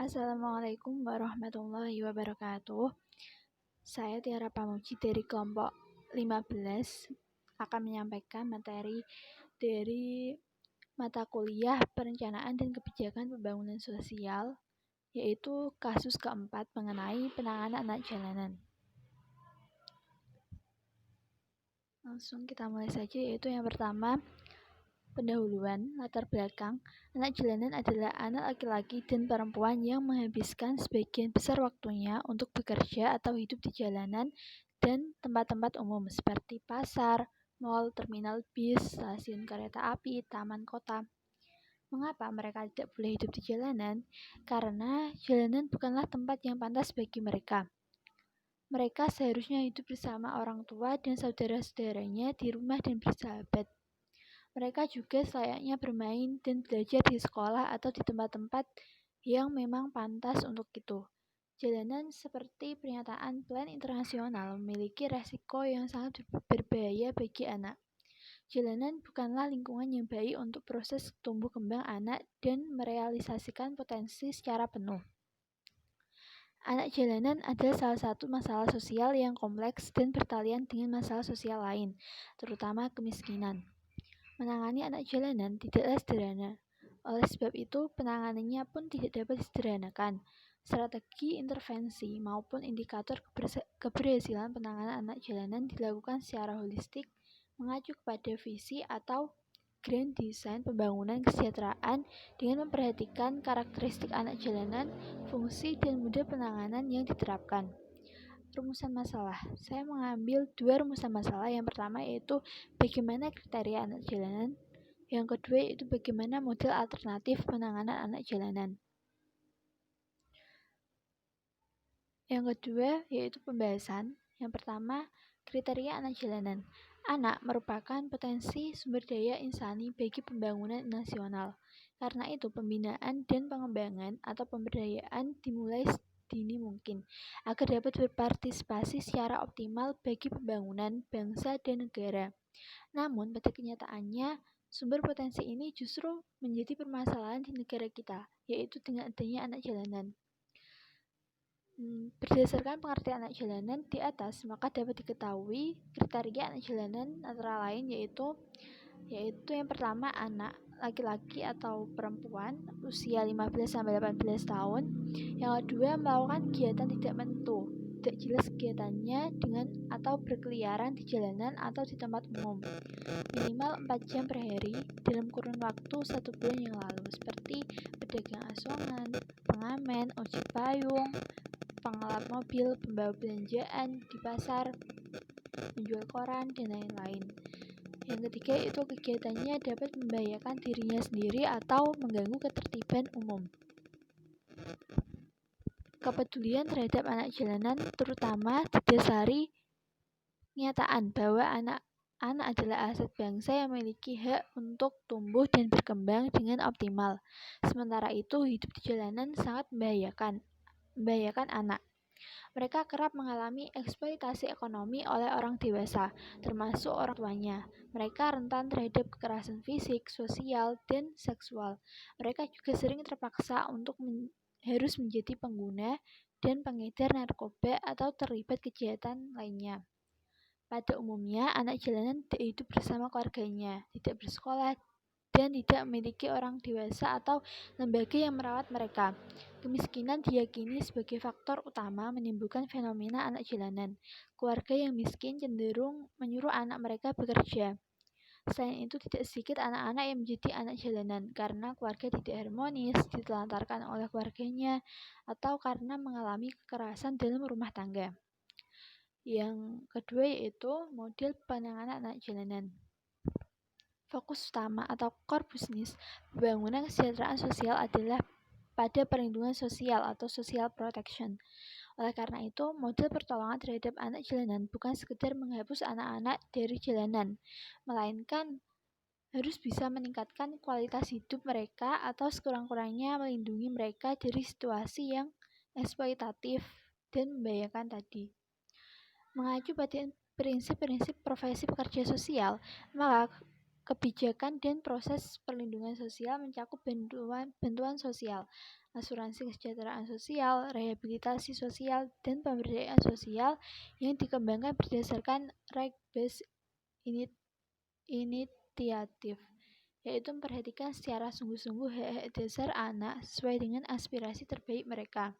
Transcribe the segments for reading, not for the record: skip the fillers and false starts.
Assalamualaikum warahmatullahi wabarakatuh. Saya Tiara Pamuji dari kelompok 15 akan menyampaikan materi dari mata kuliah Perencanaan dan Kebijakan Pembangunan Sosial, yaitu kasus keempat mengenai penanganan anak jalanan. Langsung kita mulai saja, yaitu yang pertama, pendahuluan latar belakang. Anak jalanan adalah anak laki-laki dan perempuan yang menghabiskan sebagian besar waktunya untuk bekerja atau hidup di jalanan dan tempat-tempat umum seperti pasar, mal, terminal bis, stasiun kereta api, taman kota. Mengapa mereka tidak boleh hidup di jalanan? Karena jalanan bukanlah tempat yang pantas bagi mereka. Mereka seharusnya hidup bersama orang tua dan saudara-saudaranya di rumah dan bersahabat. Mereka juga selayaknya bermain dan belajar di sekolah atau di tempat-tempat yang memang pantas untuk itu. Jalanan seperti pernyataan Plan Internasional memiliki resiko yang sangat berbahaya bagi anak. Jalanan bukanlah lingkungan yang baik untuk proses tumbuh kembang anak dan merealisasikan potensi secara penuh. Anak jalanan adalah salah satu masalah sosial yang kompleks dan bertalian dengan masalah sosial lain, terutama kemiskinan. Menangani anak jalanan tidaklah sederhana. Oleh sebab itu, penanganannya pun tidak dapat disederhanakan. Strategi intervensi maupun indikator keberhasilan penanganan anak jalanan dilakukan secara holistik, mengacu kepada visi atau grand design pembangunan kesejahteraan dengan memperhatikan karakteristik anak jalanan, fungsi, dan model penanganan yang diterapkan. Rumusan masalah. Saya mengambil 2 rumusan masalah. Yang pertama yaitu bagaimana kriteria anak jalanan. Yang kedua yaitu bagaimana model alternatif penanganan anak jalanan. Yang kedua yaitu pembahasan. Yang pertama, kriteria anak jalanan. Anak merupakan potensi sumber daya insani bagi pembangunan nasional. Karena itu, pembinaan dan pengembangan atau pemberdayaan dimulai dini mungkin, agar dapat berpartisipasi secara optimal bagi pembangunan bangsa dan negara. Namun, pada kenyataannya, sumber potensi ini justru menjadi permasalahan di negara kita, yaitu dengan adanya anak jalanan. Berdasarkan pengertian anak jalanan di atas, maka dapat diketahui kriteria anak jalanan antara lain yaitu yang pertama anak laki-laki atau perempuan usia 15-18 tahun. Yang kedua, melakukan kegiatan tidak menentu, tidak jelas kegiatannya dengan atau berkeliaran di jalanan atau di tempat umum minimal 4 jam per hari dalam kurun waktu 1 bulan yang lalu, seperti pedagang asongan, pengamen, ojek payung, pengelap mobil, pembawa belanjaan di pasar, menjual koran, dan lain-lain. Yang ketiga itu kegiatannya dapat membahayakan dirinya sendiri atau mengganggu ketertiban umum. Kepedulian terhadap anak jalanan terutama didasari kenyataan bahwa anak adalah aset bangsa yang memiliki hak untuk tumbuh dan berkembang dengan optimal. Sementara itu, hidup di jalanan sangat membahayakan anak. Mereka kerap mengalami eksploitasi ekonomi oleh orang dewasa, termasuk orang tuanya. Mereka rentan terhadap kekerasan fisik, sosial, dan seksual. Mereka juga sering terpaksa untuk harus menjadi pengguna dan pengedar narkoba atau terlibat kejahatan lainnya. Pada umumnya, anak jalanan tidak hidup bersama keluarganya, tidak bersekolah, dan tidak memiliki orang dewasa atau lembaga yang merawat mereka. Kemiskinan diyakini sebagai faktor utama menimbulkan fenomena anak jalanan. Keluarga yang miskin cenderung menyuruh anak mereka bekerja. Selain itu, tidak sedikit anak-anak yang menjadi anak jalanan karena keluarga tidak harmonis, ditelantarkan oleh keluarganya, atau karena mengalami kekerasan dalam rumah tangga. Yang kedua yaitu model penanganan anak jalanan. Fokus utama atau core business pembangunan kesejahteraan sosial adalah pada perlindungan sosial atau social protection. Oleh karena itu, model pertolongan terhadap anak jalanan bukan sekedar menghapus anak-anak dari jalanan, melainkan harus bisa meningkatkan kualitas hidup mereka atau sekurang-kurangnya melindungi mereka dari situasi yang eksploitatif dan membahayakan tadi. Mengacu pada prinsip-prinsip profesi pekerja sosial, maka kebijakan dan proses perlindungan sosial mencakup bantuan sosial, asuransi kesejahteraan sosial, rehabilitasi sosial, dan pemberdayaan sosial yang dikembangkan berdasarkan right-based initiative, yaitu memperhatikan secara sungguh-sungguh hak-hak dasar anak sesuai dengan aspirasi terbaik mereka.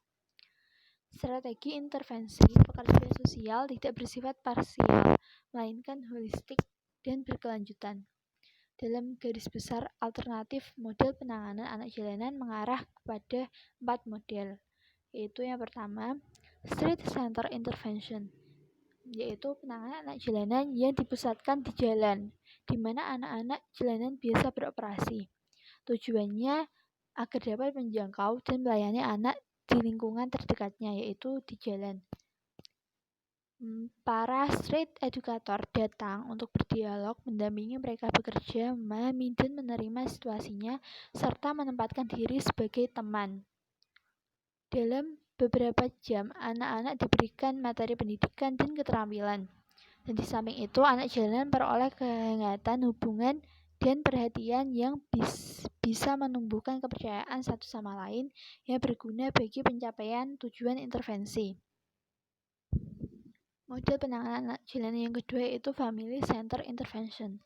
Strategi intervensi pekerja sosial tidak bersifat parsial, melainkan holistik dan berkelanjutan. Dalam garis besar, alternatif model penanganan anak jalanan mengarah kepada 4 model, yaitu yang pertama, street center intervention, yaitu penanganan anak jalanan yang dipusatkan di jalan, di mana anak-anak jalanan biasa beroperasi. Tujuannya agar dapat menjangkau dan melayani anak di lingkungan terdekatnya, yaitu di jalan. Para street educator datang untuk berdialog, mendampingi mereka bekerja, memahami dan menerima situasinya, serta menempatkan diri sebagai teman. Dalam beberapa jam, anak-anak diberikan materi pendidikan dan keterampilan. Dan di samping itu, anak jalanan memperoleh kehangatan hubungan dan perhatian yang bisa menumbuhkan kepercayaan satu sama lain yang berguna bagi pencapaian tujuan intervensi. Model penanganan anak jalanan yang kedua yaitu Family Center Intervention.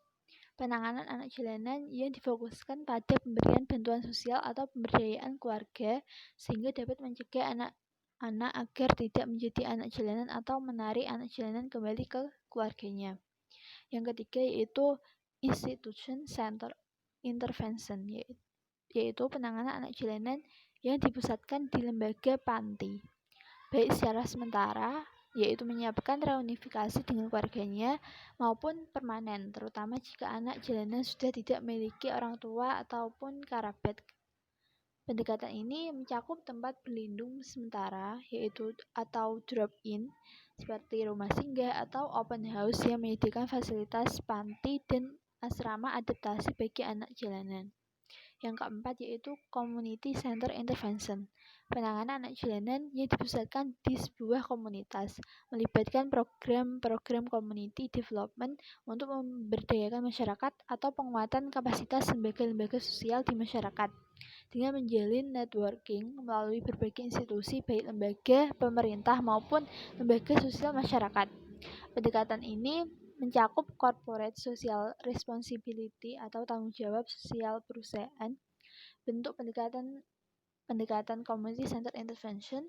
Penanganan anak jalanan yang difokuskan pada pemberian bantuan sosial atau pemberdayaan keluarga sehingga dapat mencegah anak-anak agar tidak menjadi anak jalanan atau menarik anak jalanan kembali ke keluarganya. Yang ketiga yaitu Institution Center Intervention, yaitu penanganan anak jalanan yang dipusatkan di lembaga panti, baik secara sementara, yaitu menyiapkan reunifikasi dengan keluarganya, maupun permanen, terutama jika anak jalanan sudah tidak memiliki orang tua ataupun kerabat. Pendekatan ini mencakup tempat berlindung sementara, yaitu atau drop-in, seperti rumah singgah atau open house yang menyediakan fasilitas panti dan asrama adaptasi bagi anak jalanan. Yang keempat yaitu Community Center Intervention. Penanganan anak jalanan yang dipusatkan di sebuah komunitas, melibatkan program-program community development untuk memberdayakan masyarakat atau penguatan kapasitas lembaga-lembaga sosial di masyarakat dengan menjalin networking melalui berbagai institusi baik lembaga pemerintah maupun lembaga sosial masyarakat. Pendekatan ini mencakup corporate social responsibility atau tanggung jawab sosial perusahaan. Bentuk pendekatan community center intervention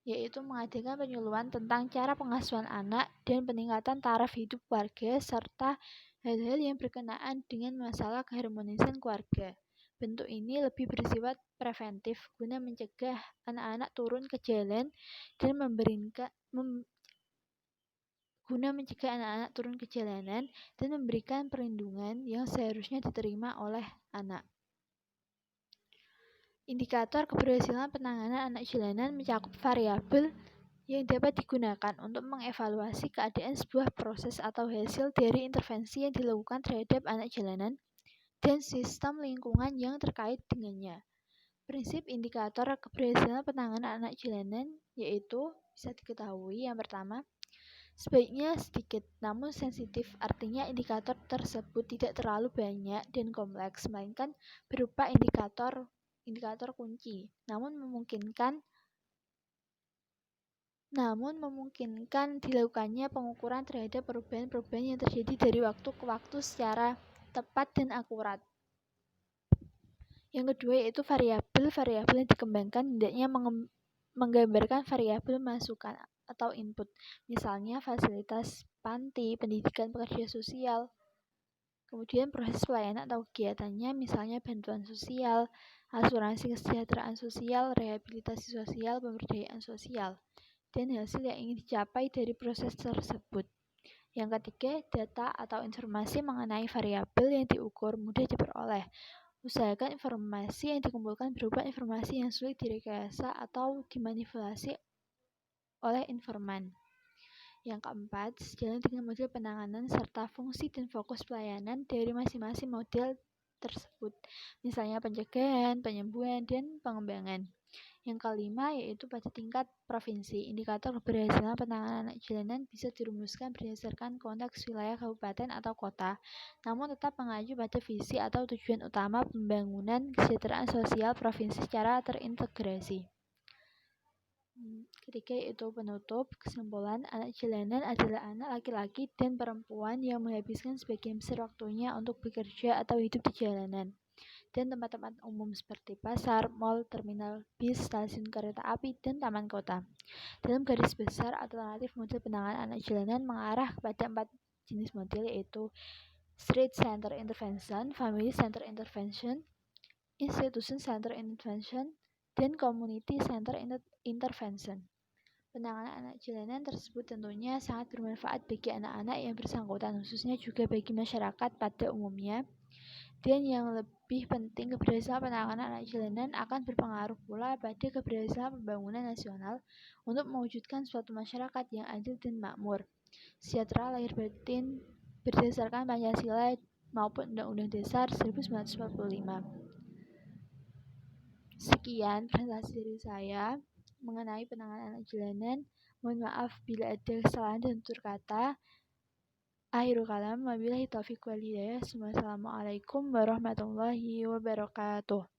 yaitu mengadakan penyuluhan tentang cara pengasuhan anak dan peningkatan taraf hidup keluarga serta hal-hal yang berkenaan dengan masalah keharmonisan keluarga. Bentuk ini lebih bersifat preventif guna mencegah anak-anak turun ke jalan dan turun ke jalanan dan memberikan perlindungan yang seharusnya diterima oleh anak. Indikator keberhasilan penanganan anak jalanan mencakup variabel yang dapat digunakan untuk mengevaluasi keadaan sebuah proses atau hasil dari intervensi yang dilakukan terhadap anak jalanan dan sistem lingkungan yang terkait dengannya. Prinsip indikator keberhasilan penanganan anak jalanan yaitu bisa diketahui yang pertama, sebaiknya sedikit namun sensitif, artinya indikator tersebut tidak terlalu banyak dan kompleks, melainkan berupa indikator kunci, namun memungkinkan dilakukannya pengukuran terhadap perubahan-perubahan yang terjadi dari waktu ke waktu secara tepat dan akurat. Yang kedua yaitu variabel yang dikembangkan hendaknya menggambarkan variabel masukan atau input, misalnya fasilitas panti, pendidikan pekerja sosial, kemudian proses pelayanan atau kegiatannya, misalnya bantuan sosial, asuransi kesejahteraan sosial, rehabilitasi sosial, pemberdayaan sosial, dan hasil yang ingin dicapai dari proses tersebut. Yang ketiga, data atau informasi mengenai variabel yang diukur mudah diperoleh. Usahakan informasi yang dikumpulkan berupa informasi yang sulit direkayasa atau dimanipulasi oleh informan. Yang keempat, sejalan dengan model penanganan serta fungsi dan fokus pelayanan dari masing-masing model tersebut, misalnya pencegahan, penyembuhan, dan pengembangan. Yang kelima yaitu pada tingkat provinsi. Indikator keberhasilan penanganan anak jalanan bisa dirumuskan berdasarkan konteks wilayah kabupaten atau kota, namun tetap mengacu pada visi atau tujuan utama pembangunan kesejahteraan sosial provinsi secara terintegrasi. Ketiga yaitu penutup. Kesimpulan, anak jalanan adalah anak laki-laki dan perempuan yang menghabiskan sebagian besar waktunya untuk bekerja atau hidup di jalanan dan tempat-tempat umum seperti pasar, mal, terminal bis, stasiun kereta api, dan taman kota. Dalam garis besar, alternatif model penanganan anak jalanan mengarah kepada 4 jenis model yaitu Street Center Intervention, Family Center Intervention, Institution Center Intervention, dan Community Center Intervention. Penanganan anak jalanan tersebut tentunya sangat bermanfaat bagi anak-anak yang bersangkutan, khususnya juga bagi masyarakat pada umumnya. Dan yang lebih penting, keberhasilan penanganan anak jalanan akan berpengaruh pula pada keberhasilan pembangunan nasional untuk mewujudkan suatu masyarakat yang adil dan makmur, sejahtera lahir batin berdasarkan Pancasila maupun Undang-Undang Dasar 1945. Sekian presentasi dari saya mengenai penanganan anak jalanan. Mohon maaf bila ada kesalahan dan tutur kata. Akhirul kalam, wabillahi taufiq wal hidayah. Assalamualaikum warahmatullahi wabarakatuh.